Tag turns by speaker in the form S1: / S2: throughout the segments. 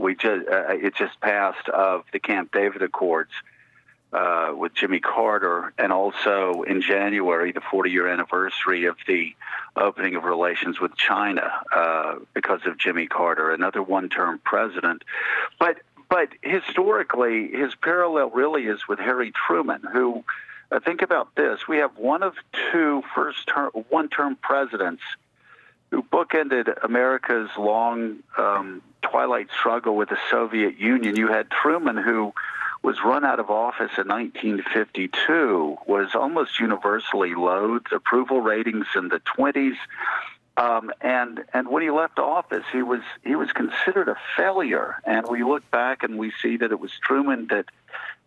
S1: it just passed of the Camp David Accords with Jimmy Carter, and also in January, the 40-year anniversary of the opening of relations with China because of Jimmy Carter, another one-term president. But historically, his parallel really is with Harry Truman, who, think about this, we have one of two one-term presidents who bookended America's long twilight struggle with the Soviet Union. You had Truman, who was run out of office in 1952, was almost universally loathed, approval ratings in the 20s, and when he left office, he was considered a failure. And we look back and we see that it was Truman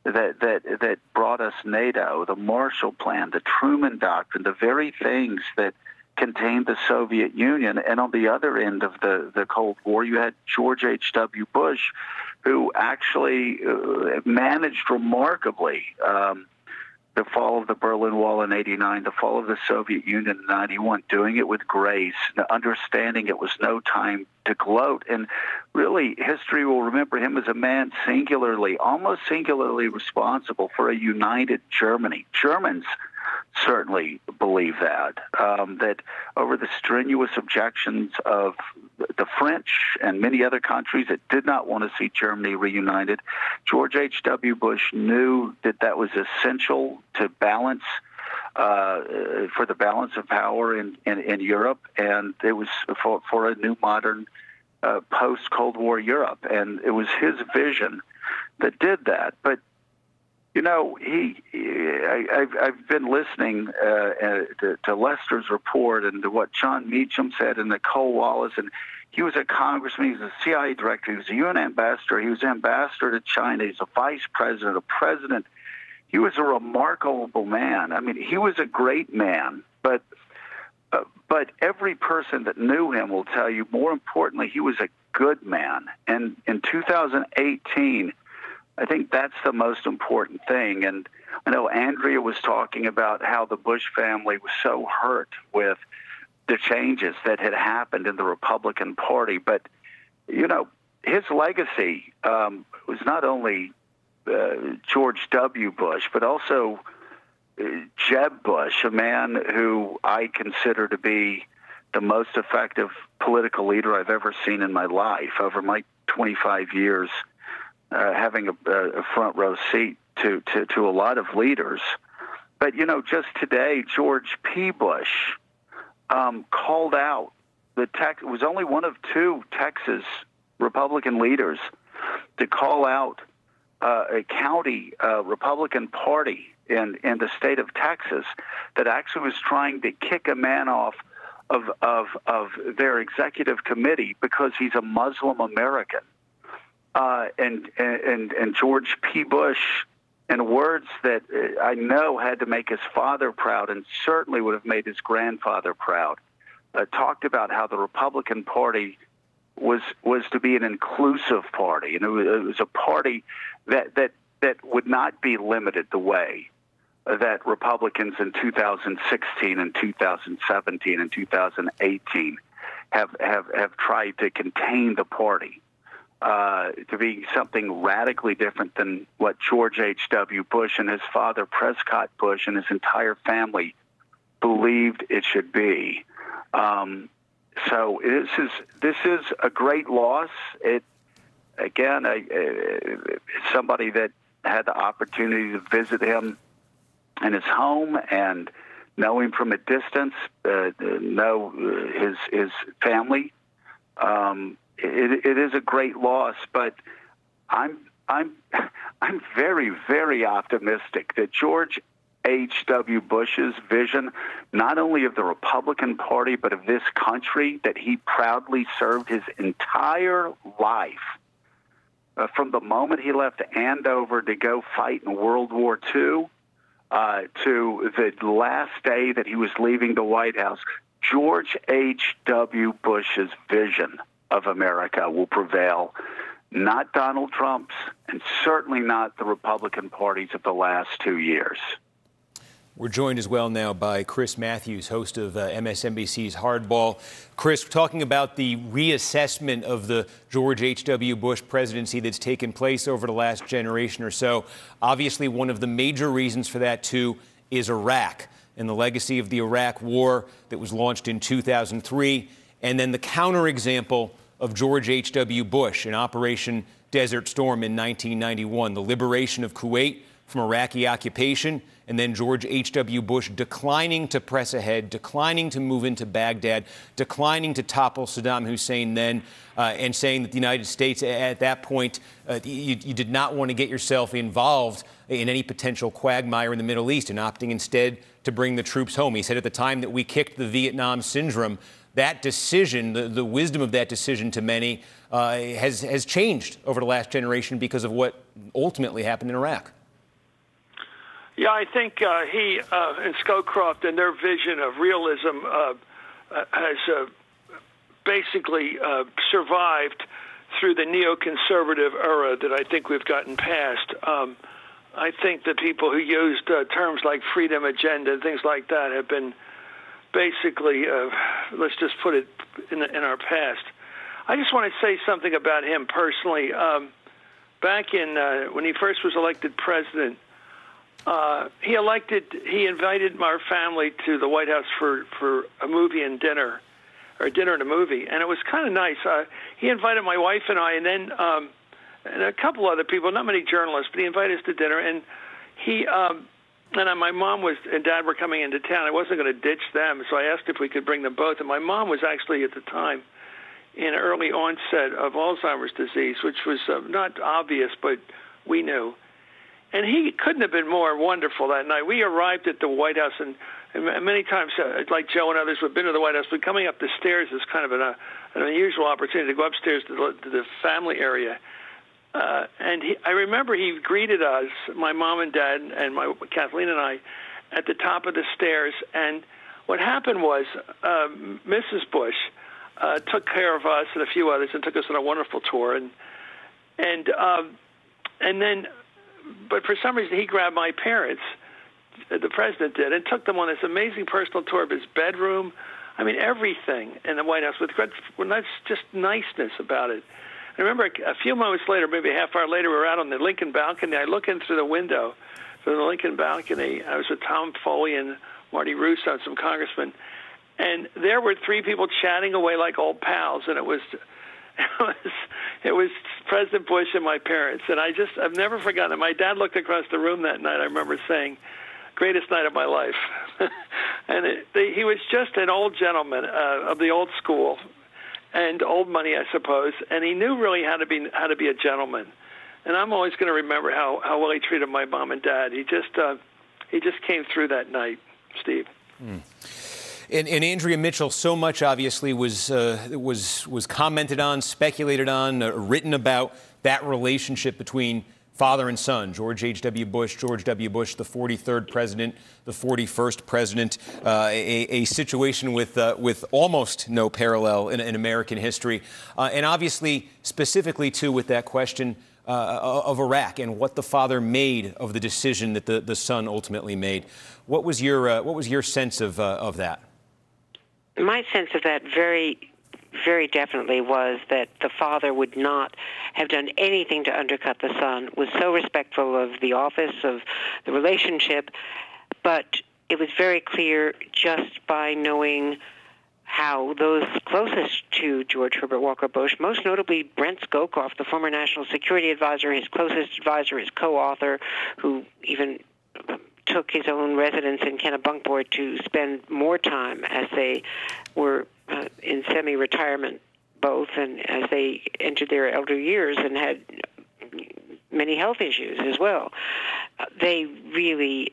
S1: that brought us NATO, the Marshall Plan, the Truman Doctrine, the very things that contained the Soviet Union. And on the other end of the Cold War, you had George H.W. Bush, who actually managed remarkably the fall of the Berlin Wall in '89, the fall of the Soviet Union in '91, doing it with grace, understanding it was no time to gloat. And really, history will remember him as a man almost singularly responsible for a united Germany. Germans certainly believe that over the strenuous objections of the French and many other countries that did not want to see Germany reunited, George H.W. Bush knew that was essential to balance for the balance of power in Europe, and it was for a new modern post-Cold War Europe, and it was his vision that did that. But you know, I've been listening to Lester's report and to what John Meacham said and Nicole Wallace, and he was a congressman, he was a CIA director, he was a UN ambassador, he was ambassador to China, he's a vice president, a president. He was a remarkable man. I mean, he was a great man, but every person that knew him will tell you, more importantly, he was a good man. And in 2018, I think that's the most important thing. And I know Andrea was talking about how the Bush family was so hurt with the changes that had happened in the Republican Party. But, you know, his legacy was not only George W. Bush, but also Jeb Bush, a man who I consider to be the most effective political leader I've ever seen in my life over my 25 years. Having a front row seat to a lot of leaders. But, you know, just today, George P. Bush called out was only one of two Texas Republican leaders to call out a county Republican Party in the state of Texas that actually was trying to kick a man off of their executive committee because he's a Muslim American. And George P. Bush, in words that I know had to make his father proud and certainly would have made his grandfather proud, talked about how the Republican Party was to be an inclusive party, and it was a party that would not be limited the way that Republicans in 2016 and 2017 and 2018 have tried to contain the party. To be something radically different than what George H.W. Bush and his father Prescott Bush and his entire family believed it should be. So this is a great loss. Somebody that had the opportunity to visit him in his home and know him from a distance, know his family. It is a great loss, but I'm very, very optimistic that George H.W. Bush's vision, not only of the Republican Party, but of this country that he proudly served his entire life, from the moment he left Andover to go fight in World War II to the last day that he was leaving the White House, George H.W. Bush's vision of America will prevail, not Donald Trump's, and certainly not the Republican parties of the last 2 years.
S2: We're joined as well now by Chris Matthews, host of MSNBC's Hardball. Chris, talking about the reassessment of the George H.W. Bush presidency that's taken place over the last generation or so. Obviously, one of the major reasons for that, too, is Iraq and the legacy of the Iraq War that was launched in 2003, and then the counterexample of George H.W. Bush in Operation Desert Storm in 1991, the liberation of Kuwait from Iraqi occupation, and then George H.W. Bush declining to press ahead, declining to move into Baghdad, declining to topple Saddam Hussein then, and saying that the United States at that point, you did not want to get yourself involved in any potential quagmire in the Middle East and opting instead to bring the troops home. He said at the time that we kicked the Vietnam syndrome, that decision, the wisdom of that decision to many, has changed over the last generation because of what ultimately happened in Iraq.
S3: Yeah, I think he and Scowcroft and their vision of realism has basically survived through the neoconservative era that I think we've gotten past. I think the people who used terms like freedom agenda and things like that have been basically, let's just put it in our past. I just want to say something about him personally. Back in when he first was elected president, he invited our family to the White House for a movie and dinner, or dinner and a movie, and it was kind of nice. He invited my wife and I, and then and a couple other people, not many journalists, but he invited us to dinner, and he and my mom and dad were coming into town. I wasn't going to ditch them, so I asked if we could bring them both, and my mom was actually at the time in early onset of Alzheimer's disease, which was not obvious, but we knew. And he couldn't have been more wonderful that night. We arrived at the White House, and many times, like Joe and others who have been to the White House, but coming up the stairs is kind of an unusual opportunity to go upstairs to the family area. And I remember he greeted us, my mom and dad, and Kathleen and I, at the top of the stairs. And what happened was Mrs. Bush took care of us and a few others and took us on a wonderful tour. And then. But for some reason, he grabbed my parents, the president did, and took them on this amazing personal tour of his bedroom. I mean, everything in the White House with just niceness about it. I remember a few moments later, maybe a half hour later, we were out on the Lincoln balcony. I look in through the window from the Lincoln balcony. I was with Tom Foley and Marty Russo and some congressmen. And there were three people chatting away like old pals, and it was President Bush and my parents, and I've never forgotten it. My dad looked across the room that night. I remember saying, "Greatest night of my life," and he was just an old gentleman of the old school, and old money, I suppose. And he knew really how to be a gentleman. And I'm always going to remember how well he treated my mom and dad. He just came through that night, Steve.
S2: Mm. And Andrea Mitchell, so much obviously was commented on, speculated on, written about that relationship between father and son, George H.W. Bush, George W. Bush, the 43rd president, the 41st president, a situation with almost no parallel in American history. And obviously, specifically, too, with that question of Iraq and what the father made of the decision that the son ultimately made. What was your sense of that?
S4: My sense of that very definitely was that the father would not have done anything to undercut the son, was so respectful of the office, of the relationship, but it was very clear just by knowing how those closest to George Herbert Walker Bush, most notably Brent Scowcroft, the former National Security Advisor, his closest advisor, his co-author, who even took his own residence in Kennebunkport to spend more time as they were in semi-retirement both, and as they entered their elder years and had many health issues as well. They really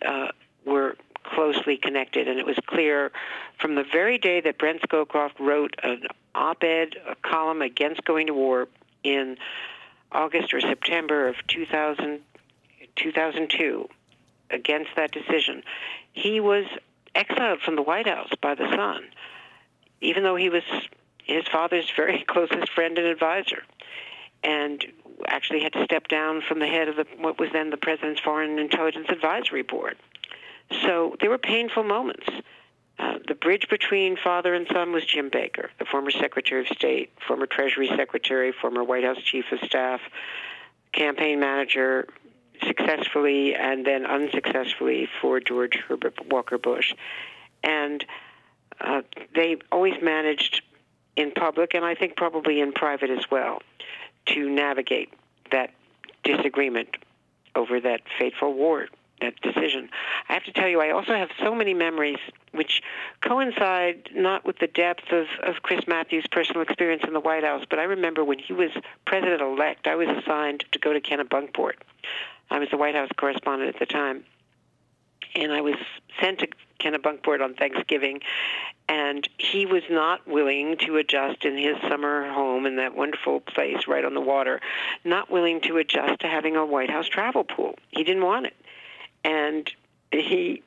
S4: were closely connected, and it was clear from the very day that Brent Scowcroft wrote an op-ed, a column against going to war in August or September of 2002, against that decision. He was exiled from the White House by the son, even though he was his father's very closest friend and advisor, and actually had to step down from the head of what was then the President's Foreign Intelligence Advisory Board. So there were painful moments. The bridge between father and son was Jim Baker, the former Secretary of State, former Treasury Secretary, former White House Chief of Staff, campaign manager, successfully and then unsuccessfully for George Herbert Walker Bush. And they always managed in public, and I think probably in private as well, to navigate that disagreement over that fateful war, that decision. I have to tell you, I also have so many memories which coincide not with the depth of Chris Matthews' personal experience in the White House, but I remember when he was president-elect, I was assigned to go to Kennebunkport. I was the White House correspondent at the time, and I was sent to Kennebunkport on Thanksgiving, and he was not willing to adjust in his summer home in that wonderful place right on the water, not willing to adjust to having a White House travel pool. He didn't want it, and he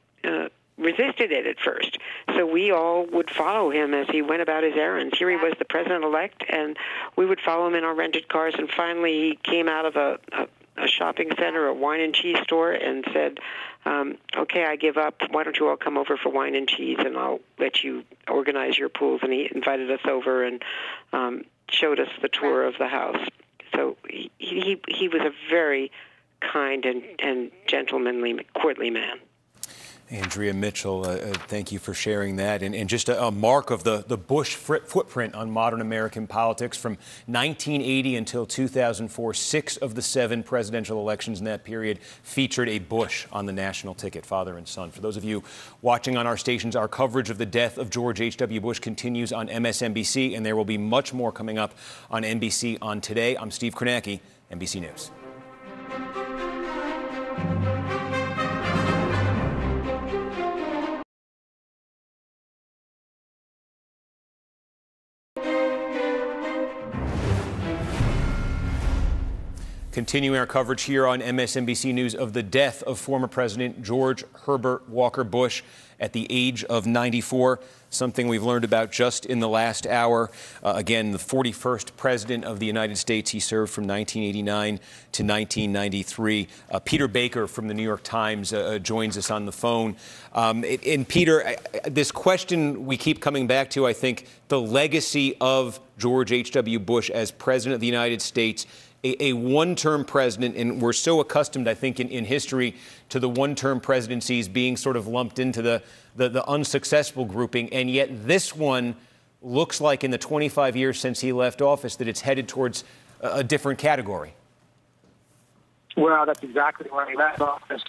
S4: resisted it at first. So we all would follow him as he went about his errands. Here he was, the president-elect, and we would follow him in our rented cars, and finally he came out of a shopping center, a wine and cheese store, and said, okay, I give up. Why don't you all come over for wine and cheese, and I'll let you organize your pools. And he invited us over and showed us the tour of the house. So he was a very kind and gentlemanly, courtly man.
S2: Andrea Mitchell, thank you for sharing that. And just a mark of the Bush footprint on modern American politics from 1980 until 2004. 6 of the 7 presidential elections in that period featured a Bush on the national ticket, father and son. For those of you watching on our stations, our coverage of the death of George H.W. Bush continues on MSNBC, and there will be much more coming up on NBC on Today. I'm Steve Kornacki, NBC News. Continuing our coverage here on MSNBC News of the death of former President George Herbert Walker Bush at the age of 94, something we've learned about just in the last hour. Again, the 41st President of the United States. He served from 1989 to 1993. Peter Baker from the New York Times joins us on the phone. And Peter, this question we keep coming back to, I think, the legacy of George H.W. Bush as President of the United States. A one-term president, and we're so accustomed, I think, in history to the one-term presidencies being sort of lumped into the unsuccessful grouping, and yet this one looks like in the 25 years since he left office that it's headed towards a different category.
S5: Well, that's exactly where he left office.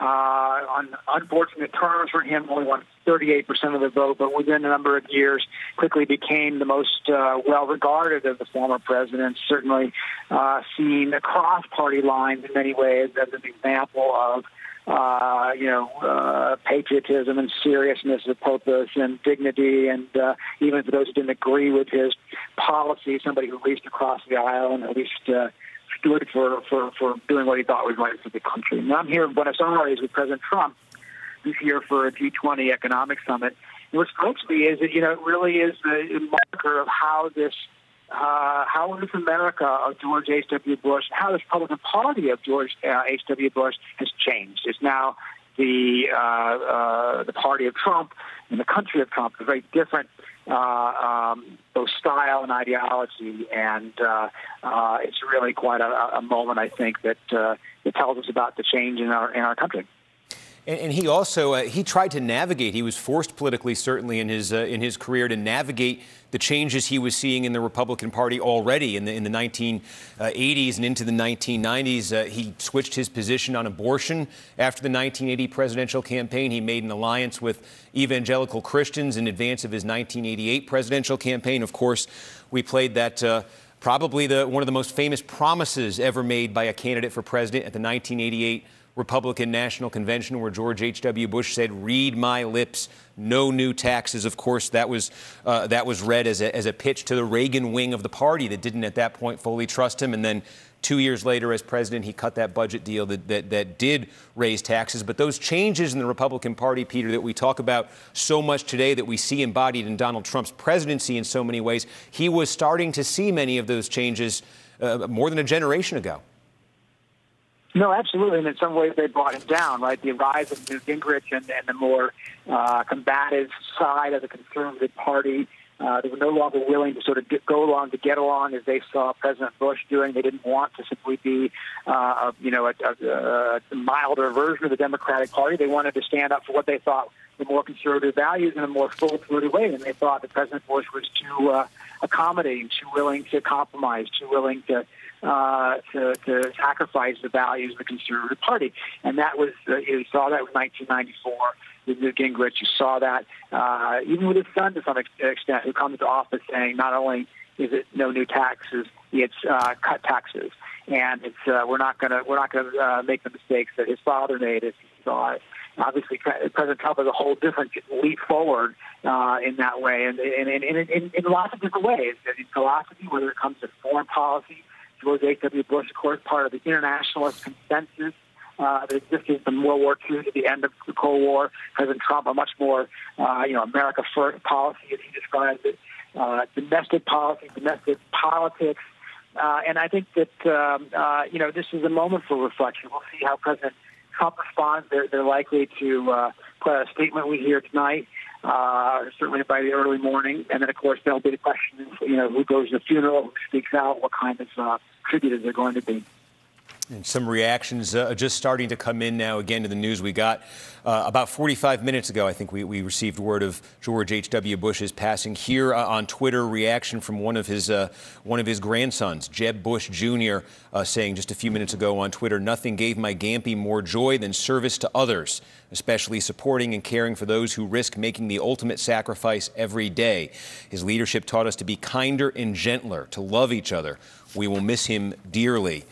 S5: On unfortunate terms for him, only won 38% of the vote, but within a number of years quickly became the most well-regarded of the former presidents, certainly seen across party lines in many ways as an example of patriotism and seriousness of purpose and dignity, and even for those who didn't agree with his policy, somebody who reached across the aisle and at least stood for doing what he thought was right for the country. And I'm here in Buenos Aires with President Trump, who's here for a G20 economic summit. And what strikes me is that, it really is a marker of how this America of George H.W. Bush, how this Republican Party of George H.W. Bush has changed. It's now the party of Trump and the country of Trump, a very different both style and ideology, and it's really quite a moment, I think, that tells us about the change in our country.
S2: And he also he tried to navigate. He was forced politically, certainly in his career, to navigate the changes he was seeing in the Republican Party already in the 1980s and into the 1990s. He switched his position on abortion after the 1980 presidential campaign. He made an alliance with evangelical Christians in advance of his 1988 presidential campaign. Of course, we played that probably one of the most famous promises ever made by a candidate for president at the 1988 Republican National Convention, where George H.W. Bush said, "Read my lips, no new taxes." Of course, that was read as a pitch to the Reagan wing of the party that didn't at that point fully trust him. And then 2 years later, as president, he cut that budget deal that did raise taxes. But those changes in the Republican Party, Peter, that we talk about so much today, that we see embodied in Donald Trump's presidency in so many ways, he was starting to see many of those changes more than a generation ago.
S5: No, absolutely. And in some ways, they brought him down, right? The rise of Newt Gingrich and the more combative side of the Conservative Party. They were no longer willing to sort of go along to get along as they saw President Bush doing. They didn't want to simply be, a milder version of the Democratic Party. They wanted to stand up for what they thought were more conservative values in a more full-throated way. And they thought that President Bush was too accommodating, too willing to compromise, too willing to sacrifice the values of the Conservative Party. And that was, you saw that in 1994 with Newt Gingrich. You saw that even with his son to some extent, who comes to office saying not only is it no new taxes, it's cut taxes. And it's we're not going to make the mistakes that his father made as he saw it. Obviously, President Trump has a whole different leap forward in that way, and in lots of different ways. In philosophy, whether it comes to foreign policy, George H.W. Bush, of course, part of the internationalist consensus that existed from World War II to the end of the Cold War. President Trump, a much more, America First policy, as he described it, domestic policy, domestic politics. And I think that, this is a moment for reflection. We'll see how President Trump responds. They're likely to put out a statement we hear tonight, certainly by the early morning. And then, of course, there'll be the question, who goes to the funeral, who speaks out, what kind of tribute they're going to be.
S2: And some reactions just starting to come in now, again, to the news we got. About 45 minutes ago, I think we received word of George H.W. Bush's passing. Here on Twitter, reaction from one of his grandsons, Jeb Bush Jr., saying just a few minutes ago on Twitter, "Nothing gave my Gampy more joy than service to others, especially supporting and caring for those who risk making the ultimate sacrifice every day. His leadership taught us to be kinder and gentler, to love each other. We will miss him dearly."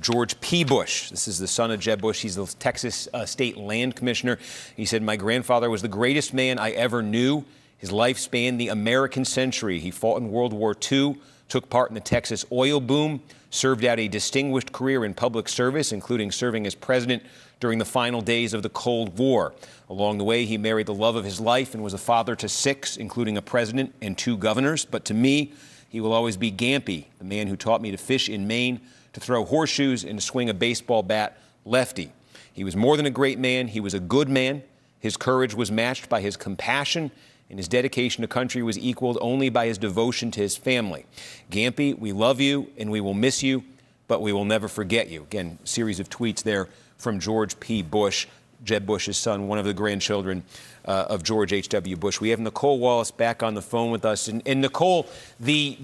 S2: George P. Bush, this is the son of Jeb Bush. He's the Texas State Land Commissioner. He said, "My grandfather was the greatest man I ever knew. His life spanned the American century. He fought in World War II, took part in the Texas oil boom, served out a distinguished career in public service, including serving as president during the final days of the Cold War. Along the way, he married the love of his life and was a father to 6, including a president and 2 governors. But to me, he will always be Gampy, the man who taught me to fish in Maine, to throw horseshoes, and to swing a baseball bat lefty. He was more than a great man. He was a good man. His courage was matched by his compassion, and his dedication to country was equaled only by his devotion to his family. Gampy, we love you, and we will miss you, but we will never forget you." Again, a series of tweets there from George P. Bush, Jeb Bush's son, one of the grandchildren of George H.W. Bush. We have Nicole Wallace back on the phone with us. And Nicole, the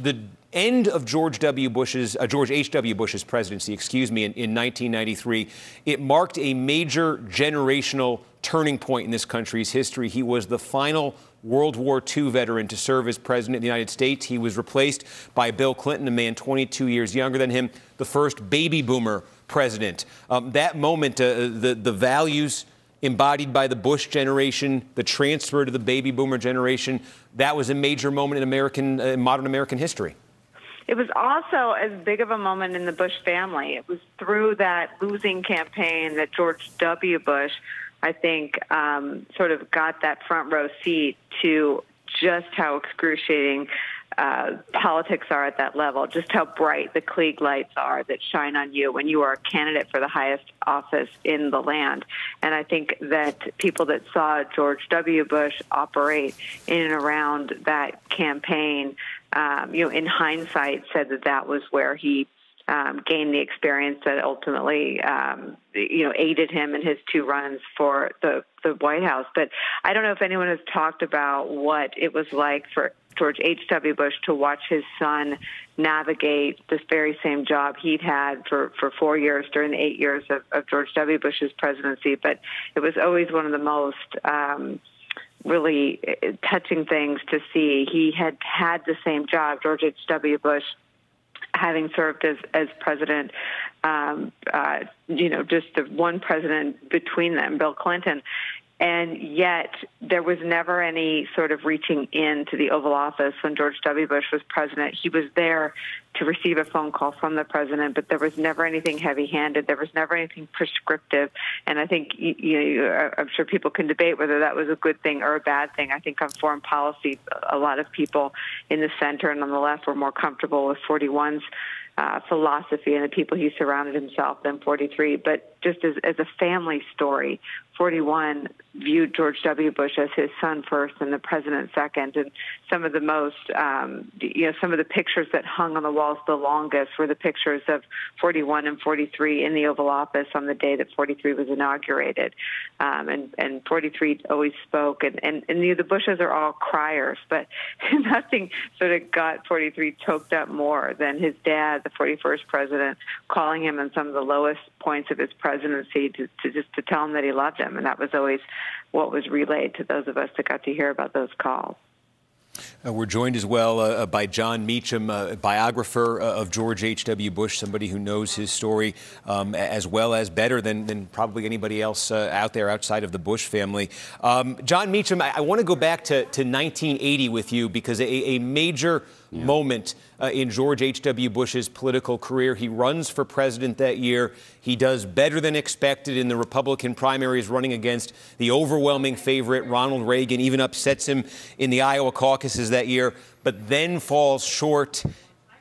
S2: end of George H.W. Bush's presidency, in 1993, it marked a major generational turning point in this country's history. He was the final World War II veteran to serve as president of the United States. He was replaced by Bill Clinton, a man 22 years younger than him, the first baby boomer president. That moment, the values embodied by the Bush generation, the transfer to the baby boomer generation, that was a major moment in modern American history.
S6: It was also as big of a moment in the Bush family. It was through that losing campaign that George W. Bush, I think, sort of got that front row seat to just how excruciating politics are at that level, just how bright the Klieg lights are that shine on you when you are a candidate for the highest office in the land. And I think that people that saw George W. Bush operate in and around that campaign, in hindsight, said that was where he gained the experience that ultimately, aided him in his 2 runs for the White House. But I don't know if anyone has talked about what it was like for George H.W. Bush to watch his son navigate this very same job he'd had for 4 years during the 8 years of George W. Bush's presidency. But it was always one of the most really touching things to see. He had the same job, George H.W. Bush, having served as president, just the one president between them, Bill Clinton. And yet there was never any sort of reaching into the Oval Office when George W. Bush was president. He was there to receive a phone call from the president, but there was never anything heavy-handed. There was never anything prescriptive. And I think, I'm sure people can debate whether that was a good thing or a bad thing. I think on foreign policy, a lot of people in the center and on the left were more comfortable with 41's philosophy and the people he surrounded himself than 43. But just as a family story, 41 viewed George W. Bush as his son first and the president second. And some of the most, some of the pictures that hung on the walls the longest were the pictures of 41 and 43 in the Oval Office on the day that 43 was inaugurated. And 43 always spoke. And the Bushes are all criers, but nothing sort of got 43 choked up more than his dad, the 41st president, calling him on some of the lowest points of his presidency to tell him that he loved him. And that was always what was relayed to those of us that got to hear about those calls.
S2: We're joined as well by John Meacham, a biographer of George H.W. Bush, somebody who knows his story as well as better than probably anybody else out there outside of the Bush family. John Meacham, I want to go back to 1980 with you because a major moment in George H.W. Bush's political career. He runs for president that year. He does better than expected in the Republican primaries, running against the overwhelming favorite, Ronald Reagan, even upsets him in the Iowa caucuses that year, but then falls short.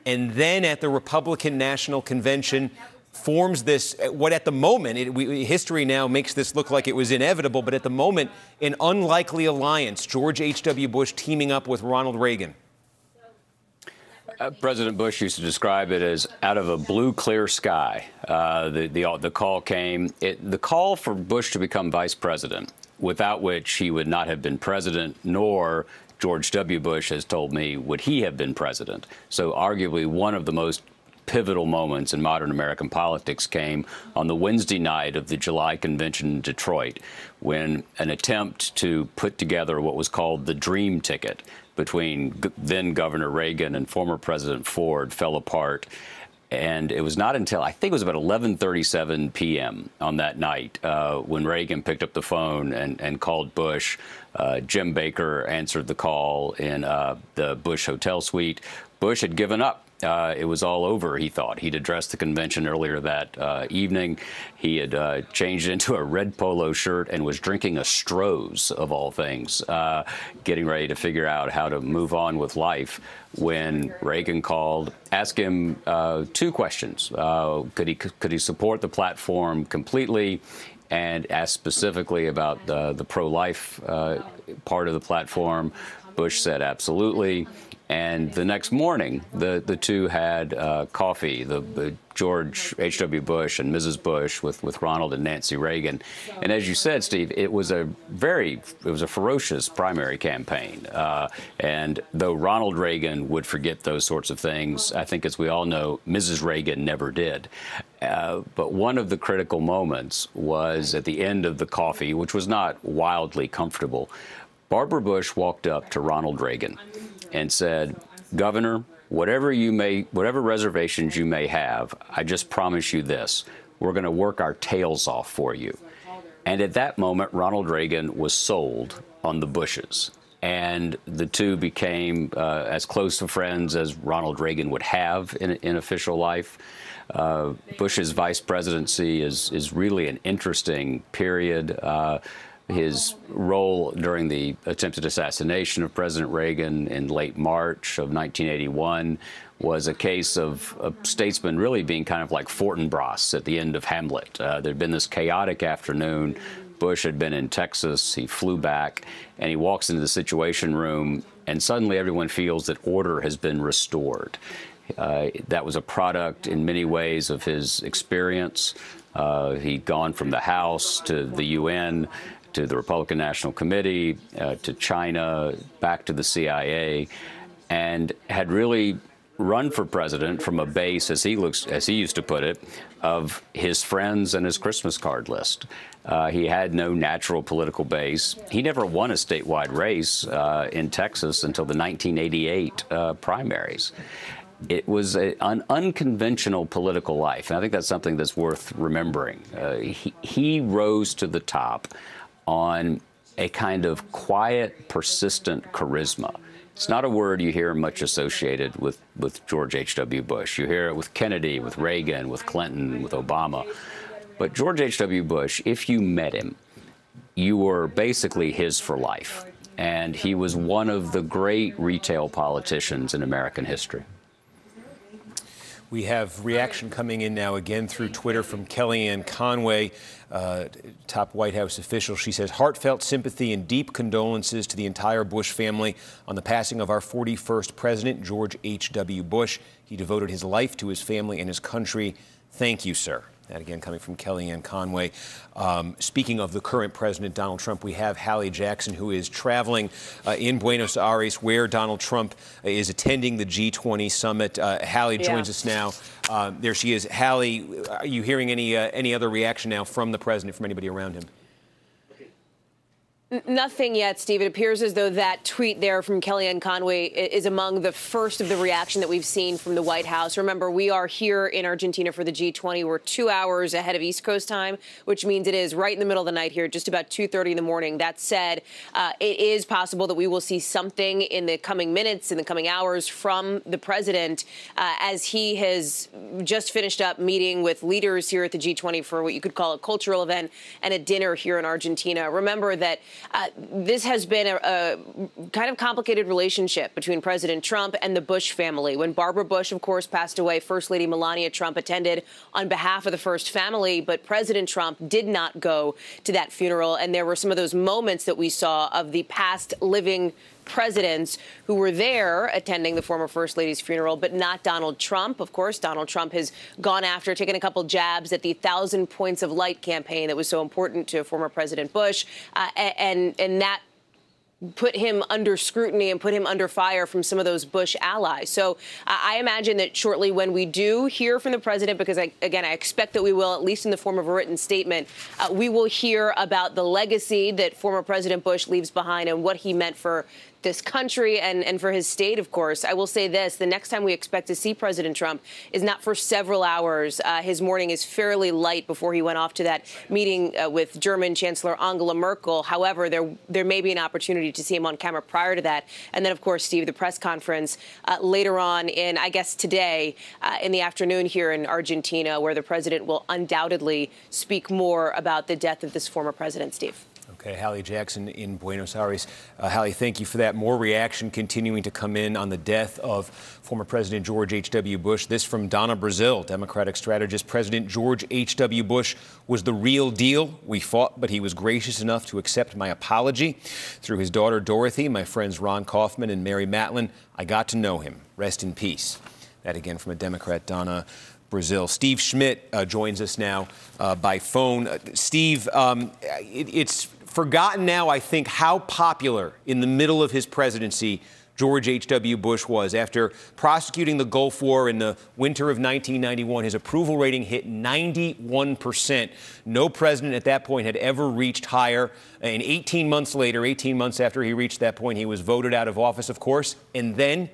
S2: And then at the Republican National Convention, forms this, what at the moment, history now makes this look like it was inevitable, but at the moment, an unlikely alliance, George H.W. Bush teaming up with Ronald Reagan.
S7: President Bush used to describe it as out of a blue, clear sky. The call came. The call for Bush to become vice president, without which he would not have been president, nor George W. Bush has told me would he have been president. So arguably one of the most pivotal moments in modern American politics came on the Wednesday night of the July convention in Detroit, when an attempt to put together what was called the dream ticket between then Governor Reagan and former President Ford fell apart. And it was not until, I think it was about 11:37 p.m. on that night when Reagan picked up the phone and called Bush. Jim Baker answered the call in the Bush Hotel suite. Bush had given up. It was all over, he thought. He'd addressed the convention earlier that evening. He had changed into a red polo shirt and was drinking a Stroh's, of all things, getting ready to figure out how to move on with life, when Reagan called, asked him two questions. Could he support the platform completely, and asked specifically about the pro-life part of the platform. Bush said absolutely. And the next morning, the two had coffee, the George H.W. Bush and Mrs. Bush with Ronald and Nancy Reagan. And as you said, Steve, it was a ferocious primary campaign. And though Ronald Reagan would forget those sorts of things, I think, as we all know, Mrs. Reagan never did. But one of the critical moments was at the end of the coffee, which was not wildly comfortable. Barbara Bush walked up to Ronald Reagan and said, "Governor, whatever reservations you may have, I just promise you this: we're going to work our tails off for you." And at that moment, Ronald Reagan was sold on the Bushes. And the two became as close of friends as Ronald Reagan would have in official life. Bush's vice presidency is really an interesting period. His role during the attempted assassination of President Reagan in late March of 1981 was a case of a statesman really being kind of like Fortinbras at the end of Hamlet. There had been this chaotic afternoon. Bush had been in Texas. He flew back, and he walks into the Situation Room, and suddenly everyone feels that order has been restored. That was a product in many ways of his experience. He'd gone from the House to the UN, to the Republican National Committee, to China, back to the CIA, and had really run for president from a base, as he used to put it, of his friends and his Christmas card list. He had no natural political base. He never won a statewide race in Texas until the 1988 primaries. It was an unconventional political life, and I think that's something that's worth remembering. He rose to the top on a kind of quiet, persistent charisma. It's not a word you hear much associated with George H.W. Bush. You hear it with Kennedy, with Reagan, with Clinton, with Obama. But George H.W. Bush, if you met him, you were basically his for life. And he was one of the great retail politicians in American history.
S2: We have reaction coming in now again through Twitter from Kellyanne Conway, top White House official. She says, heartfelt sympathy and deep condolences to the entire Bush family on the passing of our 41st president, George H.W. Bush. He devoted his life to his family and his country. Thank you, sir. That again coming from Kellyanne Conway. Speaking of the current president, Donald Trump, we have Hallie Jackson, who is traveling in Buenos Aires, where Donald Trump is attending the G20 summit. Hallie joins us now. There she is. Hallie, are you hearing any other reaction now from the president, from anybody around him?
S8: Nothing yet, Steve. It appears as though that tweet there from Kellyanne Conway is among the first of the reaction that we've seen from the White House. Remember, we are here in Argentina for the G20. We're 2 hours ahead of East Coast time, which means it is right in the middle of the night here, just about 2:30 in the morning. That said, it is possible that we will see something in the coming minutes, in the coming hours from the president, as he has just finished up meeting with leaders here at the G20 for what you could call a cultural event and a dinner here in Argentina. Remember that this has been a kind of complicated relationship between President Trump and the Bush family. When Barbara Bush, of course, passed away, First Lady Melania Trump attended on behalf of the first family, but President Trump did not go to that funeral. And there were some of those moments that we saw of the past living presidents who were there attending the former First Lady's funeral, but not Donald Trump. Of course, Donald Trump has gone after, taken a couple jabs at the 1,000 Points of Light campaign that was so important to former President Bush, and that put him under scrutiny and put him under fire from some of those Bush allies. So I imagine that shortly when we do hear from the president, because I expect that we will, at least in the form of a written statement, we will hear about the legacy that former President Bush leaves behind and what he meant for this country and for his state, of course. I will say this. The next time we expect to see President Trump is not for several hours. His morning is fairly light before he went off to that meeting with German Chancellor Angela Merkel. However, there may be an opportunity to see him on camera prior to that. And then, of course, Steve, the press conference later on in, I guess, today in the afternoon here in Argentina, where the president will undoubtedly speak more about the death of this former president, Steve.
S2: Okay, Hallie Jackson in Buenos Aires. Hallie, thank you for that. More reaction continuing to come in on the death of former President George H.W. Bush. This from Donna Brazil, Democratic strategist. President George H.W. Bush was the real deal. We fought, but he was gracious enough to accept my apology. Through his daughter Dorothy, my friends Ron Kaufman and Mary Matlin, I got to know him. Rest in peace. That again from a Democrat, Donna Brazil. Steve Schmidt joins us now by phone. Steve, it's forgotten now, I think, how popular in the middle of his presidency George H.W. Bush was. After prosecuting the Gulf War in the winter of 1991, his approval rating hit 91%. No president at that point had ever reached higher. And 18 months later, 18 months after he reached that point, he was voted out of office, of course. And then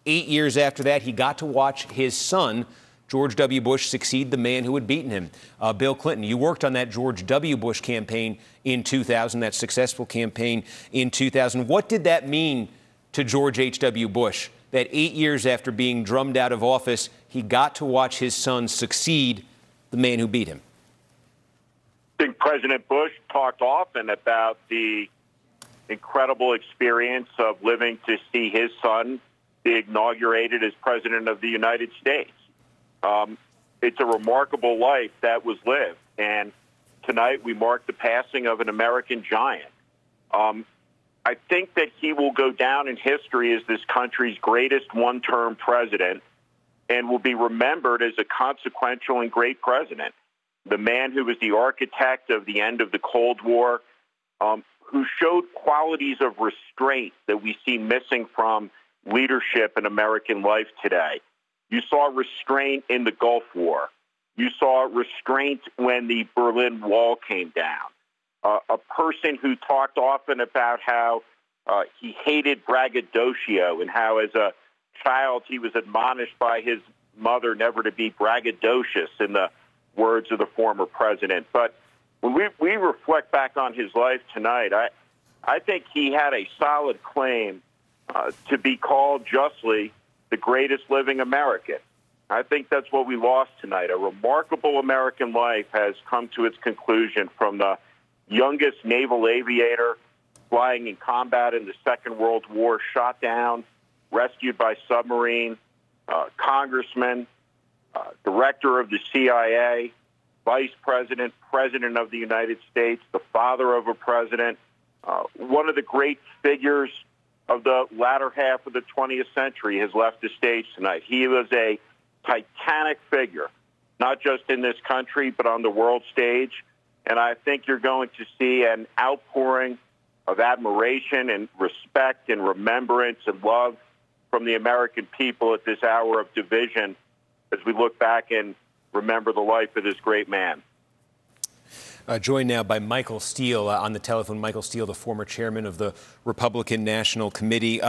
S2: 8 years after that, he got to watch his son, George W. Bush, succeed the man who had beaten him, Bill Clinton. You worked on that George W. Bush campaign in 2000, that successful campaign in 2000. What did that mean to George H.W. Bush, that 8 years after being drummed out of office, he got to watch his son succeed the man who beat him?
S9: I think President Bush talked often about the incredible experience of living to see his son be inaugurated as President of the United States. It's a remarkable life that was lived, and tonight we mark the passing of an American giant. I think that he will go down in history as this country's greatest one-term president and will be remembered as a consequential and great president. The man who was the architect of the end of the Cold War, who showed qualities of restraint that we see missing from leadership in American life today. You saw restraint in the Gulf War. You saw restraint when the Berlin Wall came down. A person who talked often about how he hated braggadocio and how as a child he was admonished by his mother never to be braggadocious, in the words of the former president. But when we reflect back on his life tonight, I think he had a solid claim to be called justly the greatest living American. I think that's what we lost tonight. A remarkable American life has come to its conclusion, from the youngest naval aviator flying in combat in the Second World War, shot down, rescued by submarine, congressman, director of the CIA, vice president, president of the United States, the father of a president, one of the great figures of the latter half of the 20th century has left the stage tonight. He was a titanic figure, not just in this country, but on the world stage. And I think you're going to see an outpouring of admiration and respect and remembrance and love from the American people at this hour of division as we look back and remember the life of this great man.
S2: Joined now by Michael Steele on the telephone. Michael Steele, the former chairman of the Republican National Committee.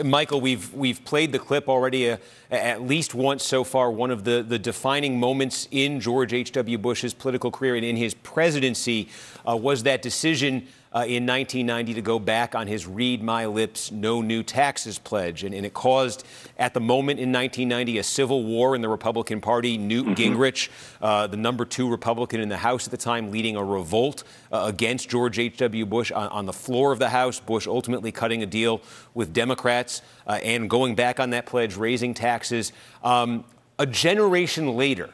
S2: Michael, we've played the clip already at least once so far. One of the defining moments in George H.W. Bush's political career and in his presidency was that decision in 1990 to go back on his read my lips, no new taxes pledge. And it caused, at the moment in 1990, a civil war in the Republican Party. Newt Gingrich, the #2 Republican in the House at the time, leading a revolt against George H.W. Bush on the floor of the House. Bush ultimately cutting a deal with Democrats and going back on that pledge, raising taxes. A generation later,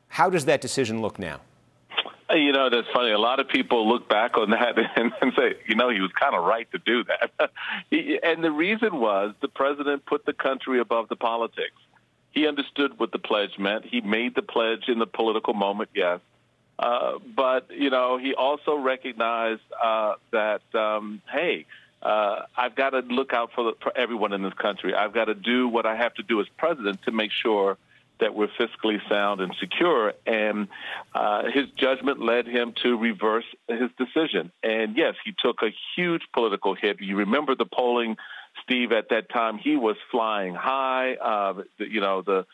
S2: how does that decision look now?
S10: You know, that's funny. A lot of people look back on that and say, you know, he was kind of right to do that. And the reason was the president put the country above the politics. He understood what the pledge meant. He made the pledge in the political moment, yes. But, you know, he also recognized that, hey, I've got to look out for everyone in this country. I've got to do what I have to do as president to make sure that we're fiscally sound and secure. And his judgment led him to reverse his decision. And, yes, he took a huge political hit. You remember the polling, Steve, at that time. He was flying high, you know, the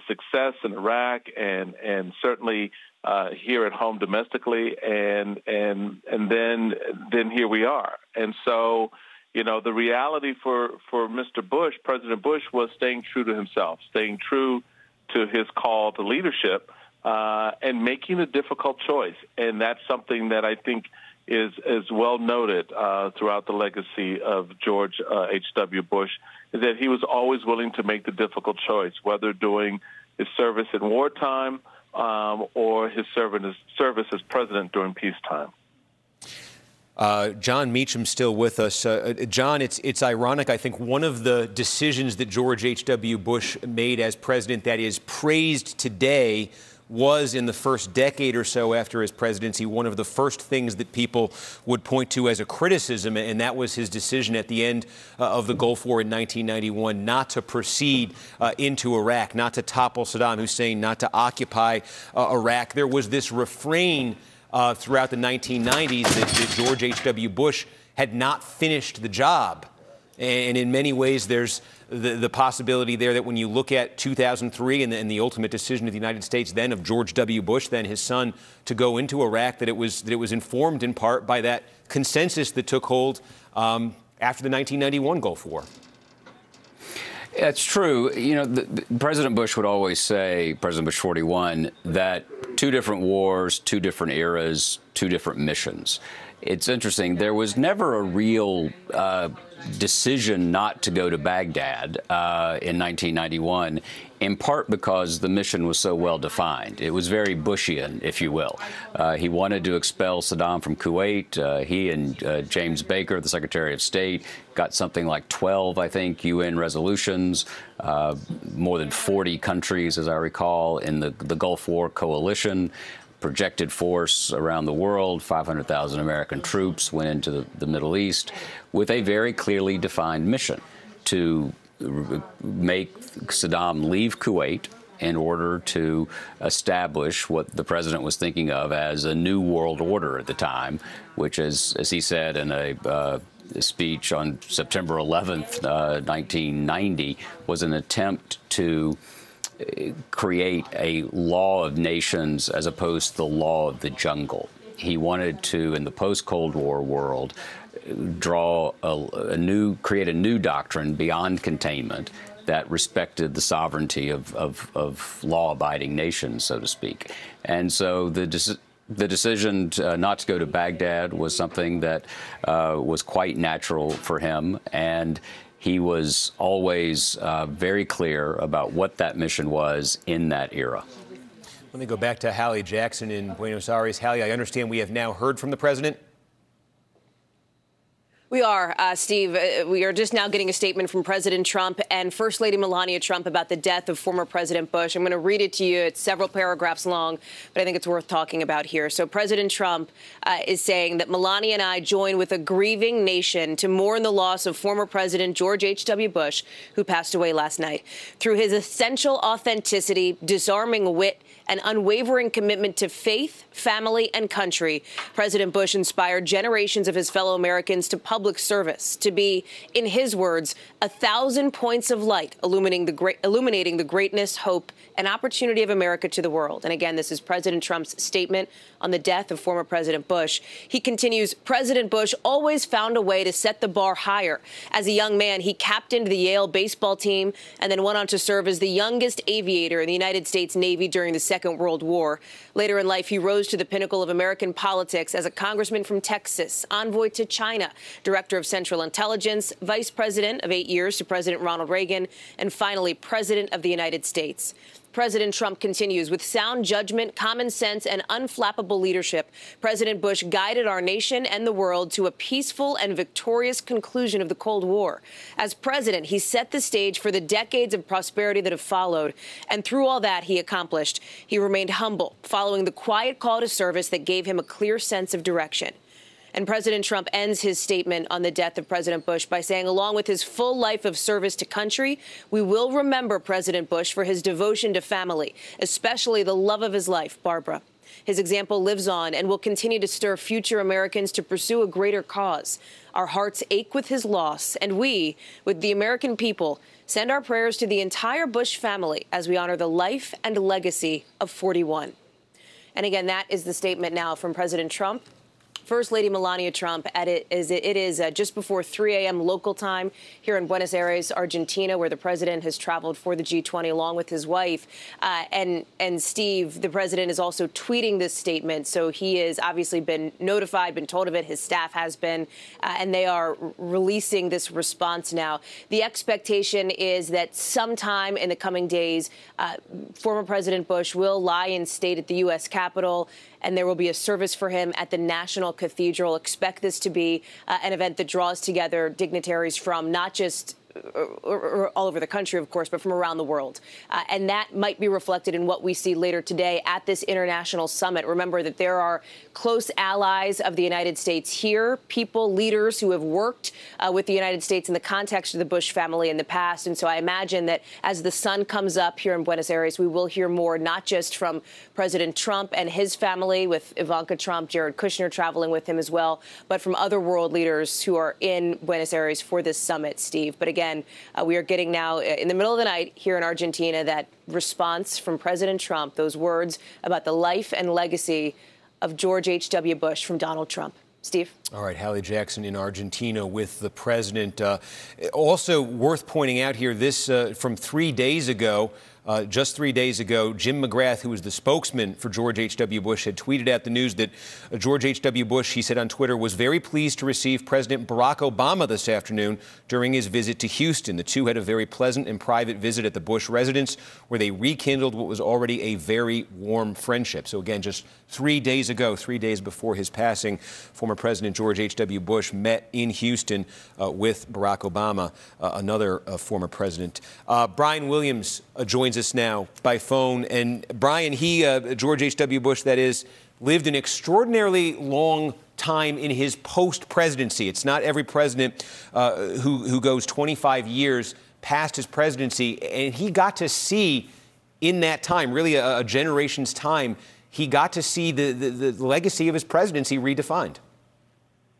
S10: success in Iraq and certainly here at home domestically. And then here we are. And so, you know, the reality for Mr. Bush, President Bush, was staying true to himself, staying true to his call to leadership and making a difficult choice. And that's something that I think is well noted throughout the legacy of George H.W. Bush, is that he was always willing to make the difficult choice, whether doing his service in wartime or his service as president during peacetime.
S2: John Meacham still with us. John, it's ironic. I think one of the decisions that George H.W. Bush made as president that is praised today was in the first decade or so after his presidency, one of the first things that people would point to as a criticism, and that was his decision at the end of the Gulf War in 1991 not to proceed into Iraq, not to topple Saddam Hussein, not to occupy Iraq. There was this refrain throughout the 1990s that George H.W. Bush had not finished the job. And in many ways, there's the possibility there that when you look at 2003 and the ultimate decision of the United States then of George W. Bush, then his son, to go into Iraq, that it was informed in part by that consensus that took hold after the 1991 Gulf War.
S7: It's true. You know, President Bush would always say, President Bush 41, that two different wars, two different eras, two different missions. It's interesting. There was never a real decision not to go to Baghdad in 1991, in part because the mission was so well defined. It was very Bushian, if you will. He wanted to expel Saddam from Kuwait. He and James Baker, the Secretary of State, got something like 12, I think, UN resolutions, more than 40 countries, as I recall, in the Gulf War coalition. Projected force around the world, 500,000 American troops went into the Middle East with a very clearly defined mission to make Saddam leave Kuwait in order to establish what the president was thinking of as a new world order at the time, which, as he said in a speech on September 11th, 1990, was an attempt to create a law of nations as opposed to the law of the jungle. He wanted to, in the post-Cold War world, create a new doctrine beyond containment that respected the sovereignty of law-abiding nations, so to speak. And so the decision not to go to Baghdad was something that was quite natural for him. And he was always very clear about what that mission was in that era.
S2: Let me go back to Hallie Jackson in Buenos Aires. Hallie, I understand we have now heard from the president.
S8: We are, Steve. We are just now getting a statement from President Trump and First Lady Melania Trump about the death of former President Bush. I'm going to read it to you. It's several paragraphs long, but I think it's worth talking about here. So President Trump is saying that Melania and I join with a grieving nation to mourn the loss of former President George H.W. Bush, who passed away last night. Through his essential authenticity, disarming wit, and unwavering commitment to faith, family, and country, President Bush inspired generations of his fellow Americans to public service, to be, in his words, 1,000 points of light, illuminating the greatness, hope, and opportunity of America to the world. And again, this is President Trump's statement on the death of former President Bush. He continues, President Bush always found a way to set the bar higher. As a young man, he captained the Yale baseball team and then went on to serve as the youngest aviator in the United States Navy during the Second World War. Later in life, he rose to the pinnacle of American politics as a congressman from Texas, envoy to China, director of Central Intelligence, vice president of 8 years to President Ronald Reagan, and finally, president of the United States. President Trump continues, with sound judgment, common sense, and unflappable leadership, President Bush guided our nation and the world to a peaceful and victorious conclusion of the Cold War. As president, he set the stage for the decades of prosperity that have followed. And through all that he accomplished, he remained humble, following the quiet call to service that gave him a clear sense of direction. And President Trump ends his statement on the death of President Bush by saying, along with his full life of service to country, we will remember President Bush for his devotion to family, especially the love of his life, Barbara. His example lives on and will continue to stir future Americans to pursue a greater cause. Our hearts ache with his loss, and we, with the American people, send our prayers to the entire Bush family as we honor the life and legacy of 41. And again, that is the statement now from President Trump. First Lady Melania Trump, it is just before 3 a.m. local time here in Buenos Aires, Argentina, where the president has traveled for the G20 along with his wife. And Steve, the president is also tweeting this statement. So he has obviously been notified, been told of it. His staff has been, and they are releasing this response now. The expectation is that sometime in the coming days, former President Bush will lie in state at the U.S. Capitol, and there will be a service for him at the National Cathedral. Expect this to be an event that draws together dignitaries from not just all over the country, of course, but from around the world. And that might be reflected in what we see later today at this international summit. Remember that there are close allies of the United States here, people, leaders who have worked with the United States in the context of the Bush family in the past. And so I imagine that as the sun comes up here in Buenos Aires, we will hear more, not just from President Trump and his family, with Ivanka Trump, Jared Kushner traveling with him as well, but from other world leaders who are in Buenos Aires for this summit, Steve. But again, we are getting now, in the middle of the night here in Argentina, that response from President Trump, those words about the life and legacy of George H.W. Bush from Donald Trump. Steve?
S2: All right, Hallie Jackson in Argentina with the president. Also worth pointing out here, this from 3 days ago, just 3 days ago, Jim McGrath, who was the spokesman for George H.W. Bush, had tweeted out the news that George H.W. Bush, he said on Twitter, was very pleased to receive President Barack Obama this afternoon during his visit to Houston. The two had a very pleasant and private visit at the Bush residence, where they rekindled what was already a very warm friendship. So again, just 3 days ago, 3 days before his passing, former President George H.W. Bush met in Houston with Barack Obama, another former president. Brian Williams joins us now by phone. And Brian, George H.W. Bush, that is, lived an extraordinarily long time in his post-presidency. It's not every president who goes 25 years past his presidency. And he got to see in that time, really a generation's time, he got to see the legacy of his presidency redefined.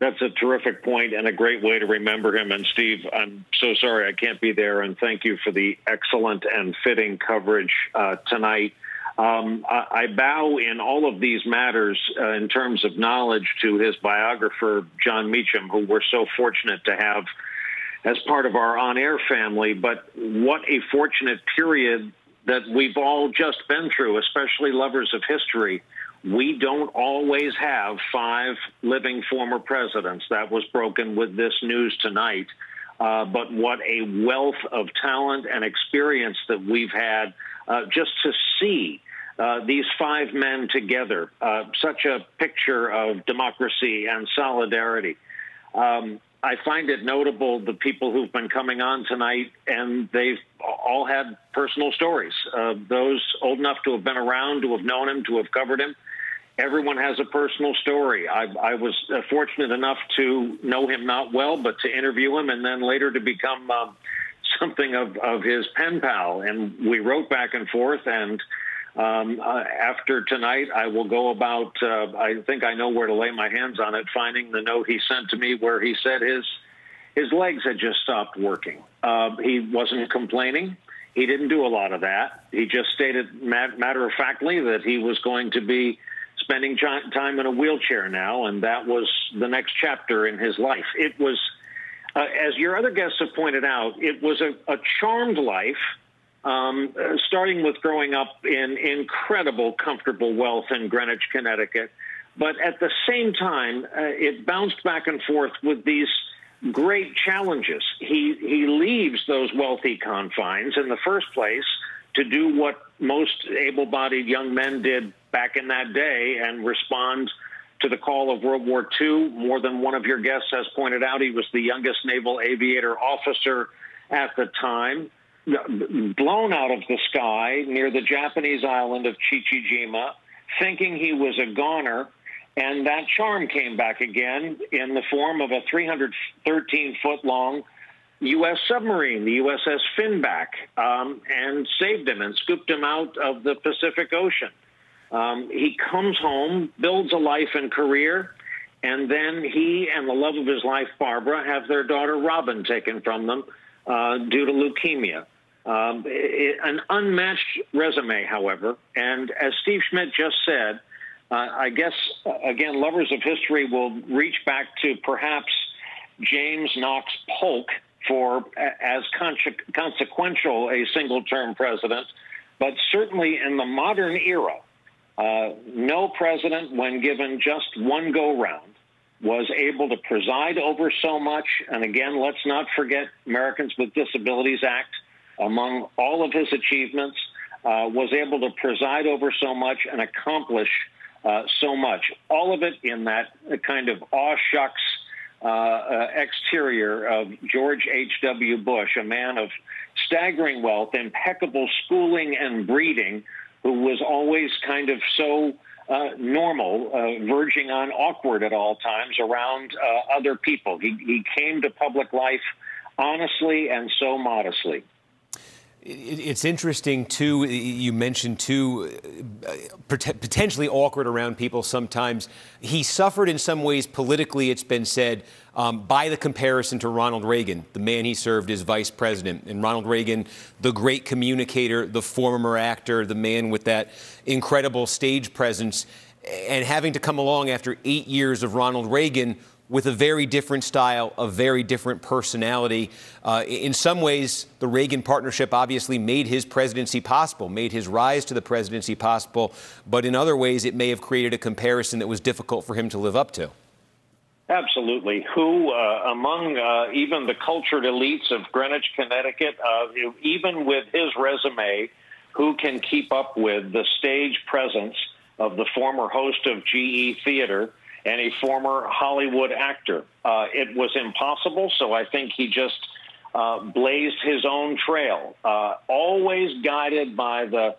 S11: That's a terrific point and a great way to remember him. And Steve, I'm so sorry I can't be there, and thank you for the excellent and fitting coverage tonight. I bow in all of these matters in terms of knowledge to his biographer, John Meacham, who we're so fortunate to have as part of our on-air family. But what a fortunate period that we've all just been through, especially lovers of history. We don't always have 5 living former presidents. That was broken with this news tonight. but what a wealth of talent and experience that we've had just to see these five men together, such a picture of democracy and solidarity. I find it notable the people who've been coming on tonight, and they've all had personal stories. Those old enough to have been around, to have known him, to have covered him. Everyone has a personal story. I was fortunate enough to know him not well, but to interview him and then later to become something of his pen pal. And we wrote back and forth, and after tonight, I will go about, I think I know where to lay my hands on it, finding the note he sent to me where he said his legs had just stopped working. He wasn't complaining. He didn't do a lot of that. He just stated matter-of-factly that he was going to be spending time in a wheelchair now, and that was the next chapter in his life. It was, as your other guests have pointed out, it was a charmed life, starting with growing up in incredible, comfortable wealth in Greenwich, Connecticut. But at the same time, it bounced back and forth with these great challenges. He leaves those wealthy confines in the first place to do what most able-bodied young men did back in that day and respond to the call of World War II. More than one of your guests has pointed out, he was the youngest naval aviator officer at the time, blown out of the sky near the Japanese island of Chichijima, thinking he was a goner, and that charm came back again in the form of a 313-foot-long U.S. submarine, the USS Finback, and saved him and scooped him out of the Pacific Ocean. He comes home, builds a life and career, and then he and the love of his life, Barbara, have their daughter Robin taken from them due to leukemia. An unmatched resume, however, and as Steve Schmidt just said, I guess, again, lovers of history will reach back to perhaps James Knox Polk for as consequential a single-term president, but certainly in the modern era, no president, when given just one go-round, was able to preside over so much. And again, let's not forget Americans with Disabilities Act, among all of his achievements, was able to preside over so much and accomplish so much. All of it in that kind of aw shucks exterior of George H.W. Bush, a man of staggering wealth, impeccable schooling and breeding, who was always kind of so normal, verging on awkward at all times around other people. He came to public life honestly and so modestly.
S2: It's interesting, too, you mentioned, too, potentially awkward around people sometimes. He suffered in some ways politically, it's been said, by the comparison to Ronald Reagan, the man he served as vice president. And Ronald Reagan, the great communicator, the former actor, the man with that incredible stage presence, and having to come along after 8 years of Ronald Reagan with a very different style, a very different personality. In some ways, the Reagan partnership obviously made his presidency possible, made his rise to the presidency possible. But in other ways, it may have created a comparison that was difficult for him to live up to.
S11: Absolutely. Who, among even the cultured elites of Greenwich, Connecticut, even with his resume, who can keep up with the stage presence of the former host of GE Theater and a former Hollywood actor? It was impossible, so I think he just blazed his own trail, always guided by the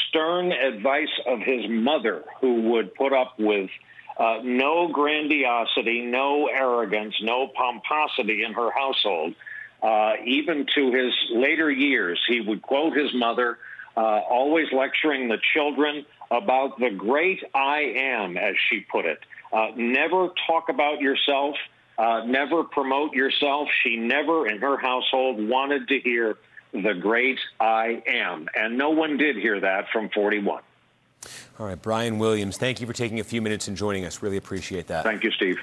S11: stern advice of his mother, who would put up with no grandiosity, no arrogance, no pomposity in her household. Even to his later years, he would quote his mother, always lecturing the children about the great I am, as she put it. Never talk about yourself, never promote yourself. She never, in her household, wanted to hear the great I am. And no one did hear that from 41.
S2: All right, Brian Williams, thank you for taking a few minutes and joining us. Really appreciate that.
S11: Thank you, Steve.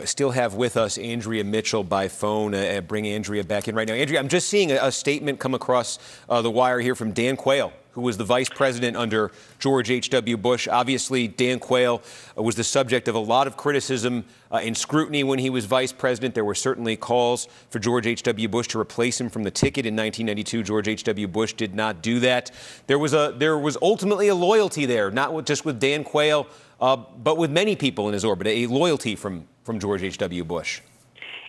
S2: Still have with us Andrea Mitchell by phone. Bring Andrea back in right now. Andrea, I'm just seeing a statement come across the wire here from Dan Quayle, who was the vice president under George H.W. Bush. Obviously, Dan Quayle was the subject of a lot of criticism and scrutiny when he was vice president. There were certainly calls for George H.W. Bush to replace him from the ticket in 1992. George H.W. Bush did not do that. There was ultimately a loyalty there, not just with Dan Quayle, but with many people in his orbit, a loyalty from George H.W. Bush.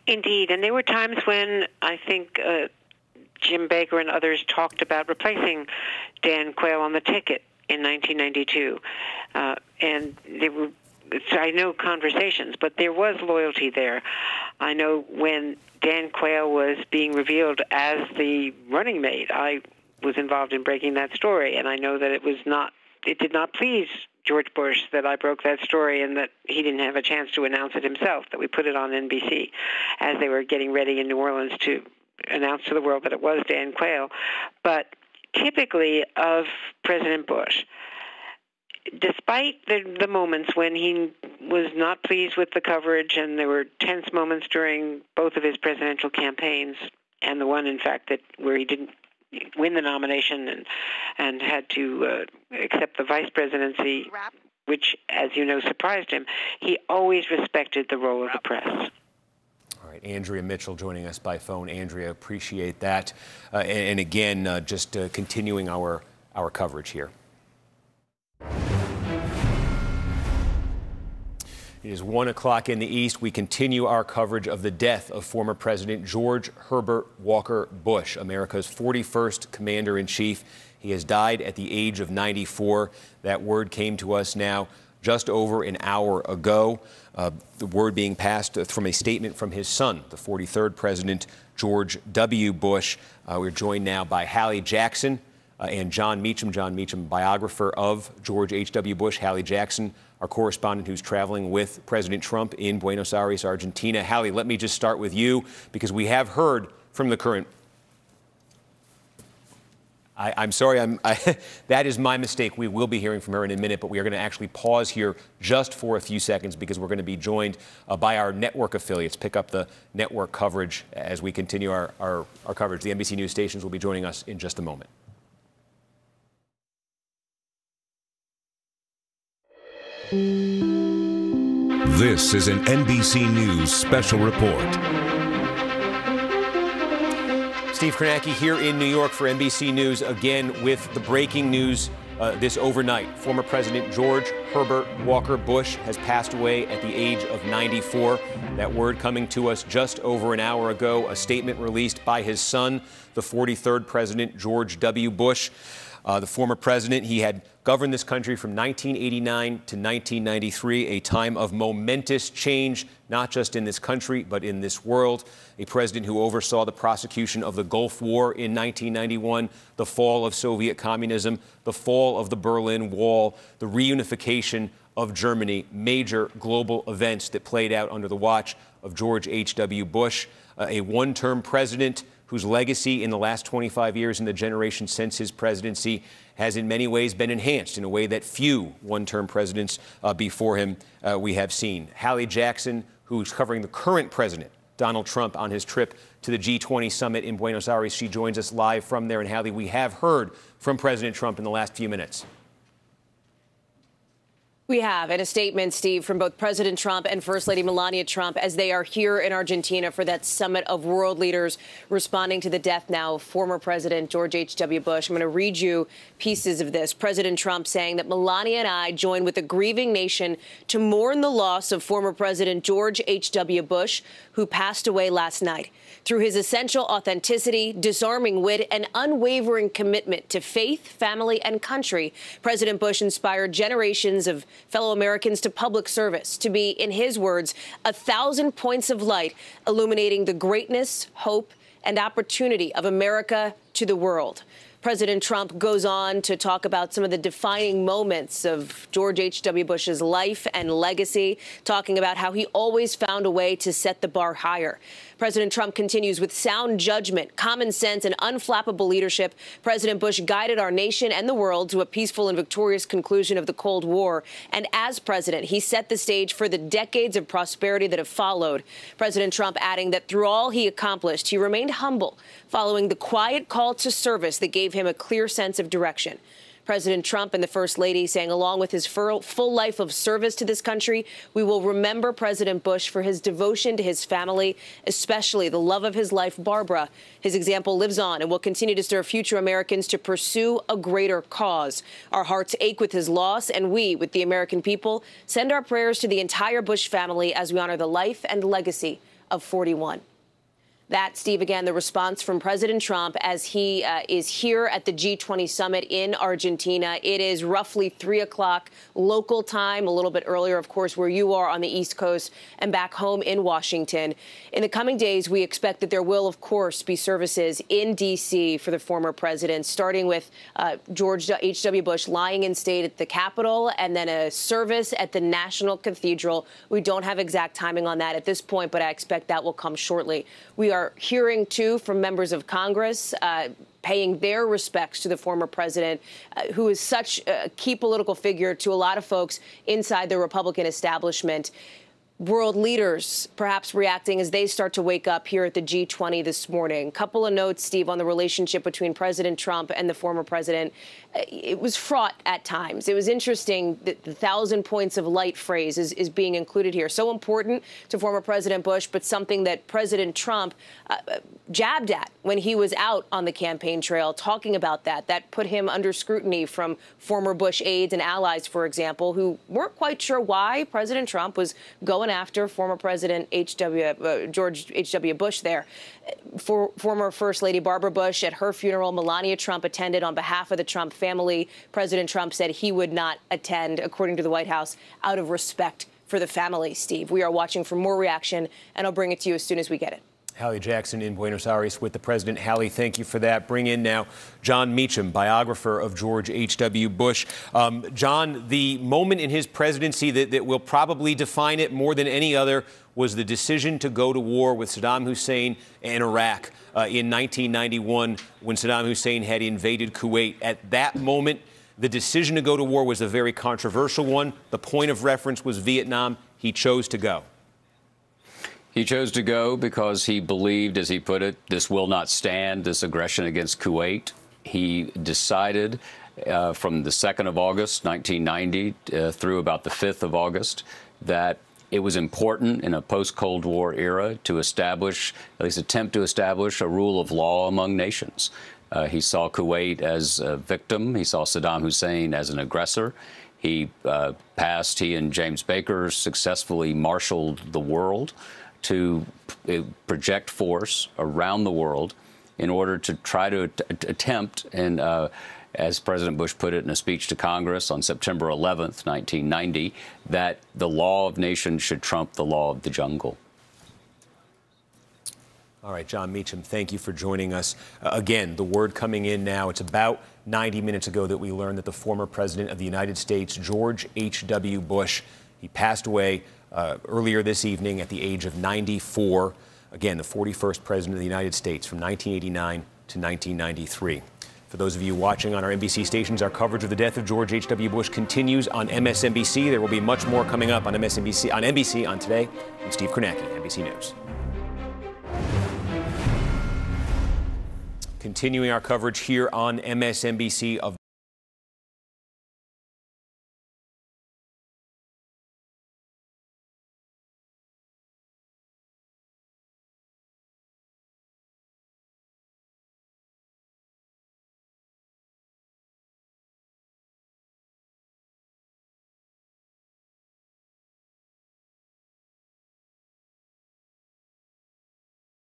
S4: Indeed, and there were times when I think Jim Baker and others talked about replacing Dan Quayle on the ticket in 1992. And there were, I know, conversations, but there was loyalty there. I know when Dan Quayle was being revealed as the running mate, I was involved in breaking that story, and I know that it did not please George Bush that I broke that story and that he didn't have a chance to announce it himself, that we put it on NBC as they were getting ready in New Orleans to announce to the world that it was Dan Quayle. But typically of President Bush, despite the moments when he was not pleased with the coverage, and there were tense moments during both of his presidential campaigns, and the one, in fact, where he didn't win the nomination and had to accept the vice presidency, which, as you know, surprised him, he always respected the role of the press.
S2: All right, Andrea Mitchell joining us by phone. Andrea, appreciate that. And again, just continuing our coverage here. It is 1 o'clock in the East. We continue our coverage of the death of former President George Herbert Walker Bush, America's 41st Commander-in-Chief. He has died at the age of 94. That word came to us now just over an hour ago. The word being passed from a statement from his son, the 43rd President George W. Bush. We're joined now by Hallie Jackson and John Meacham. John Meacham, biographer of George H.W. Bush. Hallie Jackson, our correspondent who's traveling with President Trump in Buenos Aires, Argentina. Hallie, let me just start with you, because we have heard from the current... I'm sorry, that is my mistake. We will be hearing from her in a minute, but we are going to actually pause here just for a few seconds, because we're going to be joined by our network affiliates. Pick up the network coverage as we continue our coverage. The NBC News stations will be joining us in just a moment.
S12: This is an NBC News special report.
S2: Steve Kornacki here in New York for NBC News, again with the breaking news this overnight. Former President George Herbert Walker Bush has passed away at the age of 94. That word coming to us just over an hour ago, a statement released by his son, the 43rd President George W. Bush. The former president, he had governed this country from 1989 to 1993, a time of momentous change, not just in this country, but in this world. A president who oversaw the prosecution of the Gulf War in 1991, the fall of Soviet communism, the fall of the Berlin Wall, the reunification of Germany, major global events that played out under the watch of George H.W. Bush, a one-term president whose legacy in the last 25 years and the generation since his presidency has in many ways been enhanced in a way that few one-term presidents before him we have seen. Hallie Jackson, who's covering the current president, Donald Trump, on his trip to the G20 summit in Buenos Aires. She joins us live from there. And Hallie, we have heard from President Trump in the last few minutes.
S8: We have, in a statement, Steve, from both President Trump and First Lady Melania Trump as they are here in Argentina for that summit of world leaders responding to the death now of former President George H.W. Bush. I'm going to read you pieces of this. President Trump saying that Melania and I join with the grieving nation to mourn the loss of former President George H.W. Bush, who passed away last night. Through his essential authenticity, disarming wit, and unwavering commitment to faith, family, and country, President Bush inspired generations of fellow Americans to public service, to be, in his words, 1,000 points of light, illuminating the greatness, hope, and opportunity of America to the world. President Trump goes on to talk about some of the defining moments of George H.W. Bush's life and legacy, talking about how he always found a way to set the bar higher. President Trump continues with sound judgment, common sense, and unflappable leadership. President Bush guided our nation and the world to a peaceful and victorious conclusion of the Cold War. And as president, he set the stage for the decades of prosperity that have followed. President Trump adding that through all he accomplished, he remained humble, following the quiet call to service that gave gave him a clear sense of direction. President Trump and the First Lady saying, along with his full life of service to this country, we will remember President Bush for his devotion to his family, especially the love of his life, Barbara. His example lives on and will continue to stir future Americans to pursue a greater cause. Our hearts ache with his loss, and we, with the American people, send our prayers to the entire Bush family as we honor the life and legacy of 41. That, Steve, again, the response from President Trump as he is here at the G20 summit in Argentina. It is roughly 3 o'clock local time, a little bit earlier, of course, where you are on the East Coast and back home in Washington. In the coming days, we expect that there will, of course, be services in D.C. for the former president, starting with George H.W. Bush lying in state at the Capitol and then a service at the National Cathedral. We don't have exact timing on that at this point, but I expect that will come shortly. We are hearing, too, from members of Congress paying their respects to the former president, who is such a key political figure to a lot of folks inside the Republican establishment. World leaders perhaps reacting as they start to wake up here at the G20 this morning. Couple of notes, Steve, on the relationship between President Trump and the former president. It was fraught at times. It was interesting that the 1,000 points of light phrase is being included here. So important to former President Bush, but something that President Trump jabbed at when he was out on the campaign trail talking about that. That put him under scrutiny from former Bush aides and allies, for example, who weren't quite sure why President Trump was going after former President George H.W. Bush there. For former First Lady Barbara Bush at her funeral, Melania Trump attended on behalf of the Trump family. President Trump said he would not attend, according to the White House, out of respect for the family, Steve. We are watching for more reaction, and I'll bring it to you as soon as we get it.
S2: Hallie Jackson in Buenos Aires with the president. Hallie, thank you for that. Bring in now John Meacham, biographer of George H.W. Bush. John, the moment in his presidency that will probably define it more than any other was the decision to go to war with Saddam Hussein and Iraq in 1991 when Saddam Hussein had invaded Kuwait. At that moment, the decision to go to war was a very controversial one. The point of reference was Vietnam. He chose to go.
S7: He chose to go because he believed, as he put it, this will not stand, this aggression against Kuwait. He decided from the 2nd of August, 1990, through about the 5th of August, that it was important in a post-Cold War era to establish, at least attempt to establish, a rule of law among nations. He saw Kuwait as a victim. He saw Saddam Hussein as an aggressor. He and James Baker successfully marshaled the world to project force around the world in order to try to attempt, and as President Bush put it in a speech to Congress on September 11th, 1990, that the law of nations should trump the law of the jungle.
S2: All right, John Meacham, thank you for joining us. Again, the word coming in now, it's about 90 minutes ago that we learned that the former president of the United States, George H.W. Bush, he passed away earlier this evening at the age of 94. Again, the 41st president of the United States from 1989 to 1993. For those of you watching on our NBC stations, our coverage of the death of George H.W. Bush continues on MSNBC. There will be much more coming up on NBC on Today. I'm Steve Kornacki, NBC News. Continuing our coverage here on MSNBC of